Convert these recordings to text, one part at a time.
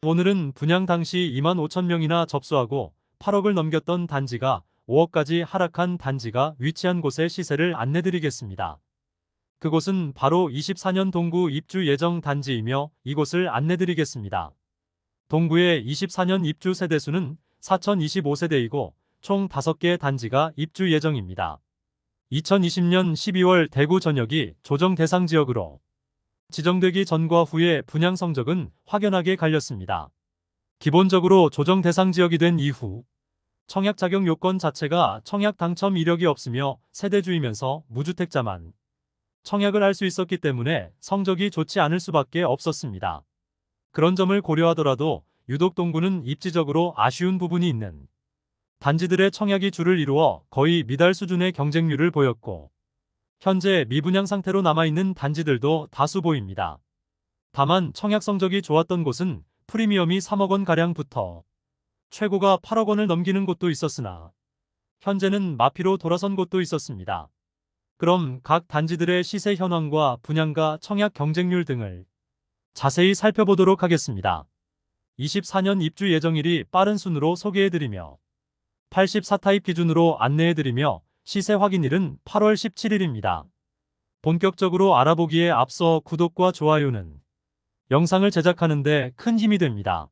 오늘은 분양 당시 2만 5천 명이나 접수하고 8억을 넘겼던 단지가 5억까지 하락한 단지가 위치한 곳의 시세를 안내드리겠습니다. 그곳은 바로 24년 동구 입주 예정 단지이며 이곳을 안내드리겠습니다. 동구의 24년 입주 세대수는 4,025세대이고 총 5개 단지가 입주 예정입니다. 2020년 12월 대구 전역이 조정 대상 지역으로 지정되기 전과 후의 분양 성적은 확연하게 갈렸습니다. 기본적으로 조정 대상 지역이 된 이후 청약 자격 요건 자체가 청약 당첨 이력이 없으며 세대주이면서 무주택자만 청약을 할 수 있었기 때문에 성적이 좋지 않을 수밖에 없었습니다. 그런 점을 고려하더라도 유독 동구는 입지적으로 아쉬운 부분이 있는 단지들의 청약이 줄을 이루어 거의 미달 수준의 경쟁률을 보였고 현재 미분양 상태로 남아있는 단지들도 다수 보입니다. 다만 청약 성적이 좋았던 곳은 프리미엄이 3억 원가량부터 최고가 8억 원을 넘기는 곳도 있었으나 현재는 마피로 돌아선 곳도 있었습니다. 그럼 각 단지들의 시세 현황과 분양가 청약 경쟁률 등을 자세히 살펴보도록 하겠습니다. 24년 입주 예정일이 빠른 순으로 소개해드리며 84타입 기준으로 안내해드리며 시세 확인일은 8월 17일입니다. 본격적으로 알아보기에 앞서 구독과 좋아요는 영상을 제작하는데 큰 힘이 됩니다.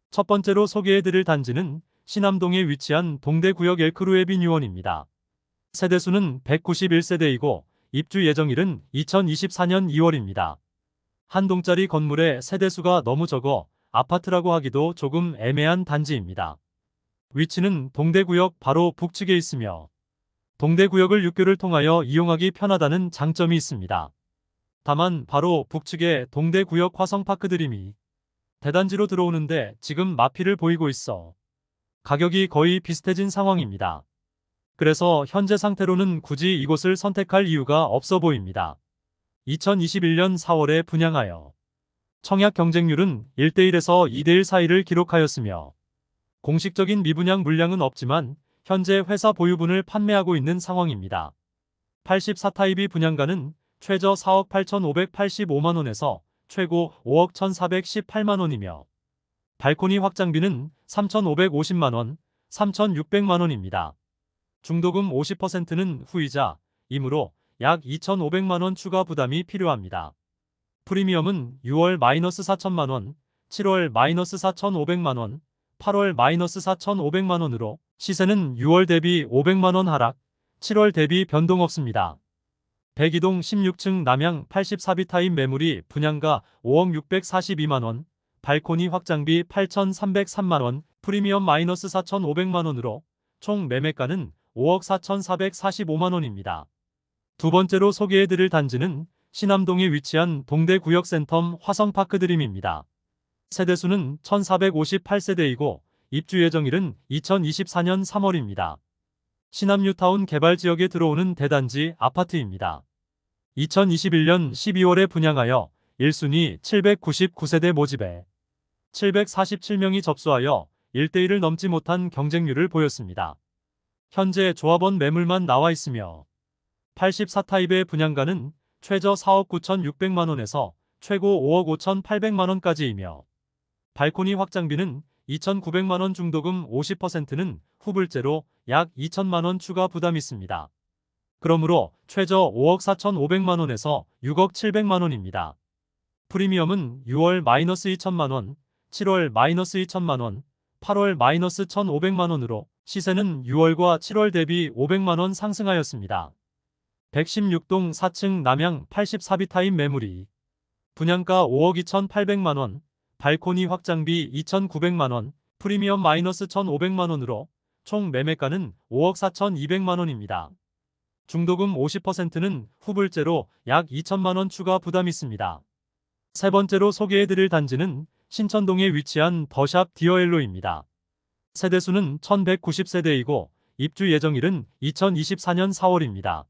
첫 번째로 소개해드릴 단지는 신암동에 위치한 동대구역 엘크루에비뉴원입니다. 세대수는 191세대이고 입주 예정일은 2024년 2월입니다. 한 동짜리 건물의 세대수가 너무 적어 아파트라고 하기도 조금 애매한 단지입니다. 위치는 동대구역 바로 북측에 있으며 동대구역을 육교를 통하여 이용하기 편하다는 장점이 있습니다. 다만 바로 북측에 동대구역 화성파크 드림이 대단지로 들어오는데 지금 마피를 보이고 있어 가격이 거의 비슷해진 상황입니다. 그래서 현재 상태로는 굳이 이곳을 선택할 이유가 없어 보입니다. 2021년 4월에 분양하여 청약 경쟁률은 1대1에서 2대1 사이를 기록하였으며 공식적인 미분양 물량은 없지만 현재 회사 보유분을 판매하고 있는 상황입니다. 84타입이 분양가는 최저 4억 8,585만원에서 최고 5억 1,418만원이며 발코니 확장비는 3,550만원, 3,600만원입니다. 중도금 50%는 후이자이므로 약 2,500만원 추가 부담이 필요합니다. 프리미엄은 6월 마이너스 4천만원, 7월 마이너스 4,500만원, 8월 마이너스 4,500만원으로 시세는 6월 대비 500만원 하락, 7월 대비 변동 없습니다. 102동 16층 남양 84비타입 매물이 분양가 5억 642만원, 발코니 확장비 8,303만원, 프리미엄 마이너스 4,500만원으로 총 매매가는 5억 4,445만원입니다. 두 번째로 소개해드릴 단지는 신암동에 위치한 동대구역 센텀 화성파크 드림입니다. 세대수는 1,458세대이고 입주 예정일은 2024년 3월입니다. 신암 뉴타운 개발 지역에 들어오는 대단지 아파트입니다. 2021년 12월에 분양하여 1순위 799세대 모집에 747명이 접수하여 1대1을 넘지 못한 경쟁률을 보였습니다. 현재 조합원 매물만 나와 있으며 84타입의 분양가는 최저 4억 9,600만원에서 최고 5억 5,800만원까지이며 발코니 확장비는 2,900만원 중도금 50%는 후불제로 약 2천만원 추가 부담이 있습니다. 그러므로 최저 5억 4,500만원에서 6억 700만원입니다. 프리미엄은 6월 마이너스 2천만원, 7월 마이너스 2천만원, 8월 마이너스 1,500만원으로 시세는 6월과 7월 대비 500만원 상승하였습니다. 116동 4층 남양 84비타입 매물이 분양가 5억 2,800만원, 발코니 확장비 2,900만원, 프리미엄 마이너스 1,500만원으로 총 매매가는 5억 4,200만원입니다. 중도금 50%는 후불제로 약 2천만원 추가 부담이 있습니다. 세 번째로 소개해드릴 단지는 신천동에 위치한 더샵 디어엘로입니다. 세대수는 1,190세대이고 입주 예정일은 2024년 4월입니다.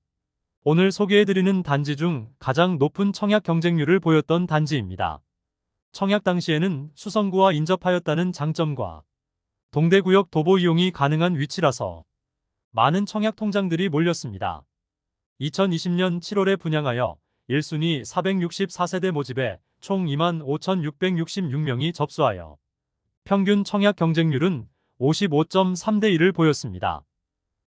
오늘 소개해드리는 단지 중 가장 높은 청약 경쟁률을 보였던 단지입니다. 청약 당시에는 수성구와 인접하였다는 장점과 동대구역 도보 이용이 가능한 위치라서 많은 청약 통장들이 몰렸습니다. 2020년 7월에 분양하여 1순위 464세대 모집에 총 25,666명이 접수하여 평균 청약 경쟁률은 55.3대 1을 보였습니다.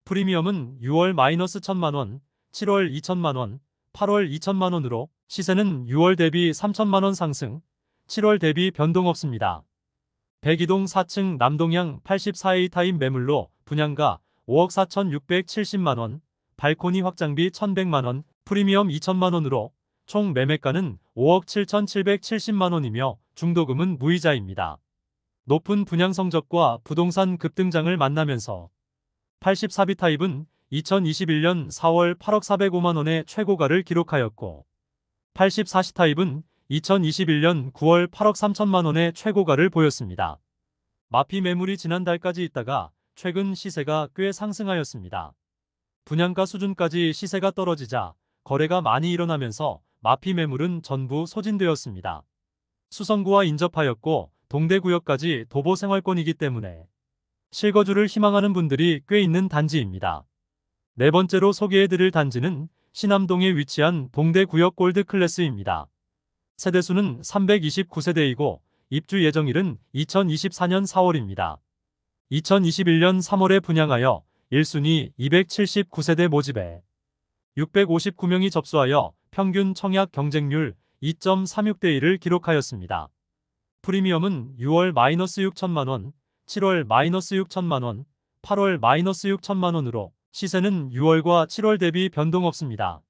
프리미엄은 6월 마이너스 1,000만원, 7월 2,000만원, 8월 2,000만원으로 시세는 6월 대비 3,000만원 상승, 7월 대비 변동 없습니다. 102동 4층 남동향 84A 타입 매물로 분양가 5억 4,670만원, 발코니 확장비 1,100만원, 프리미엄 2,000만원으로 총 매매가는 5억 7,770만원이며 중도금은 무이자입니다. 높은 분양 성적과 부동산 급등장을 만나면서 84B 타입은 2021년 4월 8억 405만원의 최고가를 기록하였고 84C 타입은 2021년 9월 8억 3천만원의 최고가를 보였습니다. 마피 매물이 지난달까지 있다가 최근 시세가 꽤 상승하였습니다. 분양가 수준까지 시세가 떨어지자 거래가 많이 일어나면서 마피 매물은 전부 소진되었습니다. 수성구와 인접하였고 동대구역까지 도보 생활권이기 때문에 실거주를 희망하는 분들이 꽤 있는 단지입니다. 네 번째로 소개해드릴 단지는 신암동에 위치한 동대구역 골드클래스입니다. 세대수는 329세대이고 입주 예정일은 2024년 4월입니다. 2021년 3월에 분양하여 1순위 279세대 모집에 659명이 접수하여 평균 청약 경쟁률 2.36대 1을 기록하였습니다. 프리미엄은 6월 마이너스 6천만원, 7월 마이너스 6천만원, 8월 마이너스 6천만원으로 시세는 6월과 7월 대비 변동 없습니다.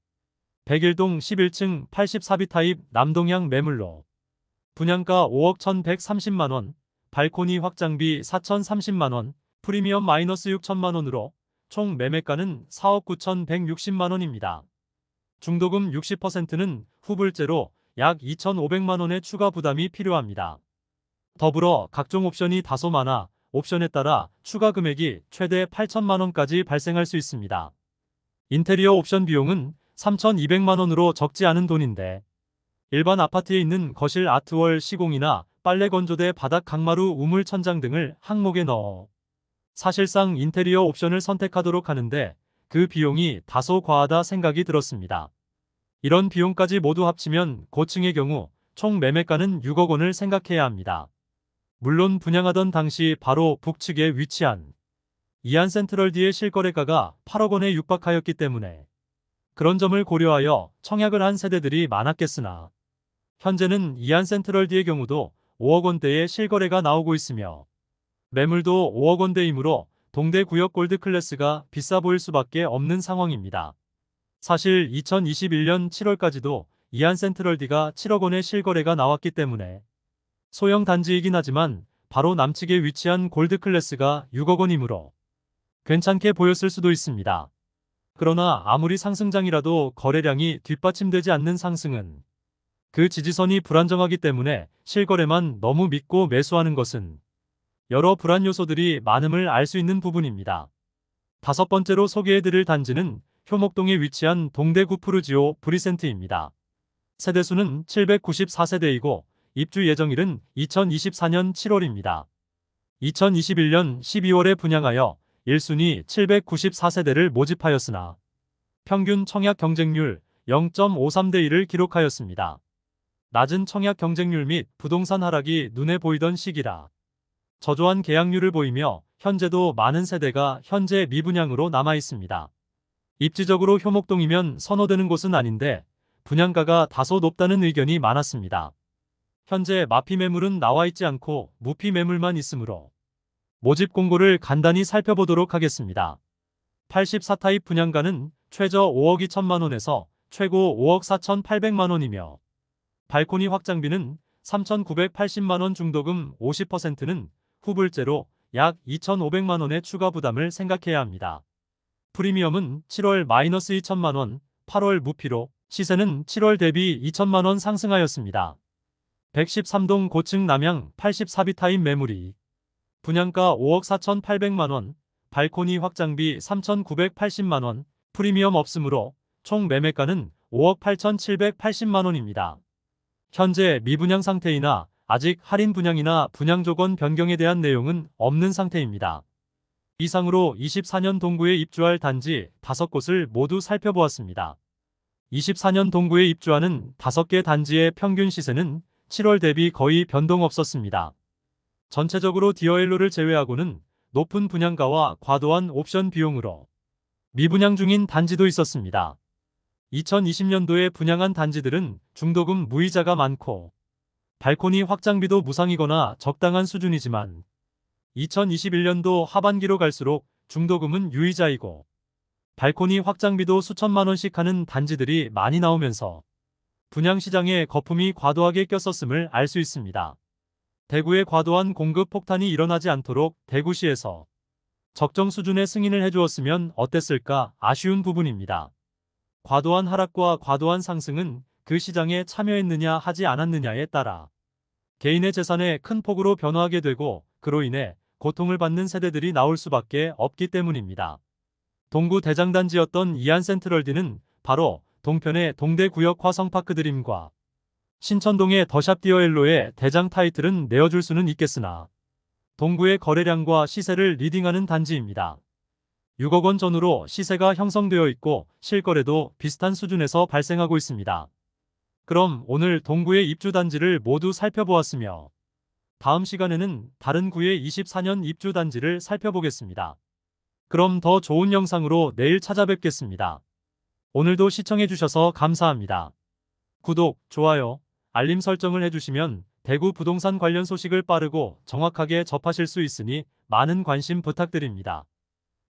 101동 11층 84B 타입 남동향 매물로 분양가 5억 1,130만원, 발코니 확장비 4,030만원, 프리미엄 마이너스 6천만원으로 총 매매가는 4억 9,160만원입니다. 중도금 60%는 후불제로 약 2,500만원의 추가 부담이 필요합니다. 더불어 각종 옵션이 다소 많아 옵션에 따라 추가 금액이 최대 8천만원까지 발생할 수 있습니다. 인테리어 옵션 비용은 3,200만원으로 적지 않은 돈인데 일반 아파트에 있는 거실 아트월 시공이나 빨래 건조대 바닥 강마루 우물 천장 등을 항목에 넣어 사실상 인테리어 옵션을 선택하도록 하는데 그 비용이 다소 과하다 생각이 들었습니다. 이런 비용까지 모두 합치면 고층의 경우 총 매매가는 6억 원을 생각해야 합니다. 물론 분양하던 당시 바로 북측에 위치한 이안센트럴D의 실거래가가 8억 원에 육박하였기 때문에 그런 점을 고려하여 청약을 한 세대들이 많았겠으나 현재는 이안센트럴D의 경우도 5억 원대의 실거래가 나오고 있으며 매물도 5억 원대이므로 동대구역 골드클래스가 비싸 보일 수밖에 없는 상황입니다. 사실 2021년 7월까지도 이안센트럴D가 7억 원의 실거래가 나왔기 때문에 소형 단지이긴 하지만 바로 남측에 위치한 골드클래스가 6억 원이므로 괜찮게 보였을 수도 있습니다. 그러나 아무리 상승장이라도 거래량이 뒷받침되지 않는 상승은 그 지지선이 불안정하기 때문에 실거래만 너무 믿고 매수하는 것은 여러 불안 요소들이 많음을 알 수 있는 부분입니다. 다섯 번째로 소개해드릴 단지는 효목동에 위치한 동대구 푸르지오 브리센트입니다. 세대수는 794세대이고 입주 예정일은 2024년 7월입니다. 2021년 12월에 분양하여 1순위 794세대를 모집하였으나 평균 청약 경쟁률 0.53대 1을 기록하였습니다. 낮은 청약 경쟁률 및 부동산 하락이 눈에 보이던 시기라 저조한 계약률을 보이며 현재도 많은 세대가 현재 미분양으로 남아 있습니다. 입지적으로 효목동이면 선호되는 곳은 아닌데 분양가가 다소 높다는 의견이 많았습니다. 현재 마피 매물은 나와 있지 않고 무피 매물만 있으므로 모집 공고를 간단히 살펴보도록 하겠습니다. 84타입 분양가는 최저 5억 2천만원에서 최고 5억 4,800만원이며 발코니 확장비는 3,980만원 중도금 50%는 후불제로 약 2,500만원의 추가 부담을 생각해야 합니다. 프리미엄은 7월 마이너스 2천만원, 8월 무피로 시세는 7월 대비 2천만원 상승하였습니다. 113동 고층 남향 84B 타입 매물이 분양가 5억 4,800만원, 발코니 확장비 3,980만원, 프리미엄 없으므로 총 매매가는 5억 8,780만원입니다. 현재 미분양 상태이나 아직 할인 분양이나 분양 조건 변경에 대한 내용은 없는 상태입니다. 이상으로 24년 동구에 입주할 단지 5곳을 모두 살펴보았습니다. 24년 동구에 입주하는 5개 단지의 평균 시세는 7월 대비 거의 변동 없었습니다. 전체적으로 디어엘로를 제외하고는 높은 분양가와 과도한 옵션 비용으로 미분양 중인 단지도 있었습니다. 2020년도에 분양한 단지들은 중도금 무이자가 많고 발코니 확장비도 무상이거나 적당한 수준이지만 2021년도 하반기로 갈수록 중도금은 유이자이고 발코니 확장비도 수천만 원씩 하는 단지들이 많이 나오면서 분양시장에 거품이 과도하게 꼈었음을 알 수 있습니다. 대구에 과도한 공급 폭탄이 일어나지 않도록 대구시에서 적정 수준의 승인을 해주었으면 어땠을까 아쉬운 부분입니다. 과도한 하락과 과도한 상승은 그 시장에 참여했느냐 하지 않았느냐에 따라 개인의 재산에 큰 폭으로 변화하게 되고 그로 인해 고통을 받는 세대들이 나올 수밖에 없기 때문입니다. 동구 대장단지였던 이안센트럴디는 바로 동편의 동대구역 화성파크 드림과 신천동의 더샵 디어엘로의 대장 타이틀은 내어줄 수는 있겠으나 동구의 거래량과 시세를 리딩하는 단지입니다. 6억 원 전후로 시세가 형성되어 있고 실거래도 비슷한 수준에서 발생하고 있습니다. 그럼 오늘 동구의 입주 단지를 모두 살펴보았으며 다음 시간에는 다른 구의 24년 입주 단지를 살펴보겠습니다. 그럼 더 좋은 영상으로 내일 찾아뵙겠습니다. 오늘도 시청해주셔서 감사합니다. 구독, 좋아요, 알림 설정을 해주시면 대구 부동산 관련 소식을 빠르고 정확하게 접하실 수 있으니 많은 관심 부탁드립니다.